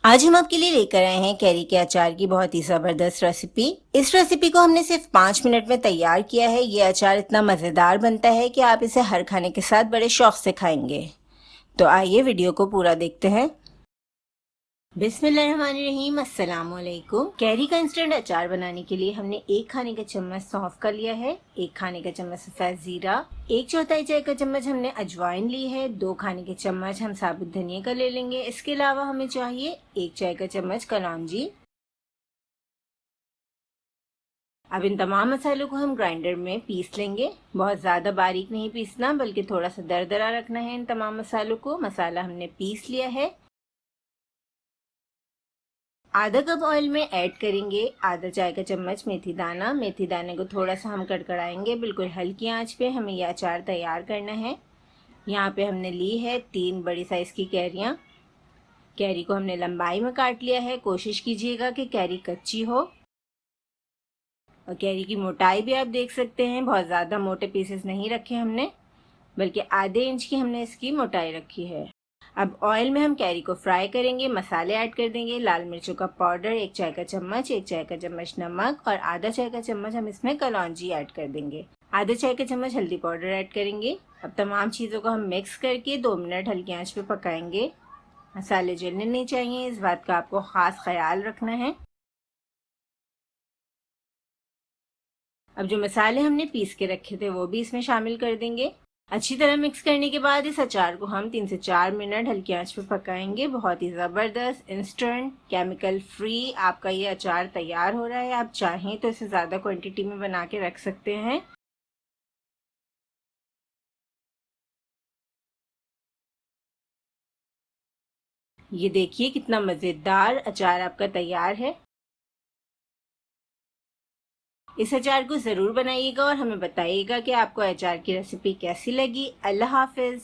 आज हम आपके लिए लेकर आए हैं कैरी के अचार की बहुत ही ज़बरदस्त रेसिपी। इस रेसिपी को हमने सिर्फ 5 मिनट में तैयार किया है। ये अचार इतना मज़ेदार बनता है कि आप इसे हर खाने के साथ बड़े शौक से खाएंगे। तो आइए वीडियो को पूरा देखते हैं। बिस्मिल्लाहिर्रहमानिर्रहीम, अस्सलाम वालेकुम। कैरी का इंस्टेंट अचार बनाने के लिए हमने 1 खाने का चम्मच सौंफ का लिया है, 1 खाने का चम्मच सफ़ेद ज़ीरा, 1/4 चाय का चम्मच हमने अजवाइन ली है, 2 खाने के चम्मच हम साबुत धनिया का ले लेंगे। इसके अलावा हमें चाहिए 1 चाय का चम्मच कलौंजी। अब इन तमाम मसालों को हम ग्राइंडर में पीस लेंगे। बहुत ज़्यादा बारीक नहीं पीसना, बल्कि थोड़ा सा दरदरा रखना है इन तमाम मसालों को। मसाला हमने पीस लिया है। आधा कप ऑयल में ऐड करेंगे आधा चाय का चम्मच मेथी दाना। मेथी दाने को थोड़ा सा हम कड़कड़ाएंगे, बिल्कुल हल्की आंच पे हमें यह अचार तैयार करना है। यहाँ पे हमने ली है 3 बड़ी साइज की कैरियाँ। कैरी को हमने लंबाई में काट लिया है। कोशिश कीजिएगा कि कैरी कच्ची हो। और कैरी की मोटाई भी आप देख सकते हैं, बहुत ज़्यादा मोटे पीसेस नहीं रखे हमने, बल्कि आधे इंच की हमने इसकी मोटाई रखी है। अब ऑयल में हम कैरी को फ्राई करेंगे। मसाले ऐड कर देंगे। लाल मिर्चों का पाउडर 1 चाय का चम्मच, 1 चाय का चम्मच नमक और आधा चाय का चम्मच हम इसमें कलौंजी ऐड कर देंगे। आधा चाय का चम्मच हल्दी पाउडर ऐड करेंगे। अब तमाम चीज़ों को हम मिक्स करके 2 मिनट हल्की आंच पे पकाएंगे। मसाले जलने नहीं चाहिए, इस बात का आपको ख़ास ख्याल रखना है। अब जो मसाले हमने पीस के रखे थे वो भी इसमें शामिल कर देंगे। अच्छी तरह मिक्स करने के बाद इस अचार को हम 3 से 4 मिनट हल्की आंच पर पकाएंगे। बहुत ही ज़बरदस्त इंस्टेंट केमिकल फ्री आपका ये अचार तैयार हो रहा है। आप चाहें तो इसे ज़्यादा क्वांटिटी में बना के रख सकते हैं। ये देखिए कितना मज़ेदार अचार आपका तैयार है। इस अचार को ज़रूर बनाइएगा और हमें बताइएगा कि आपको अचार की रेसिपी कैसी लगी। अल्लाह हाफिज़।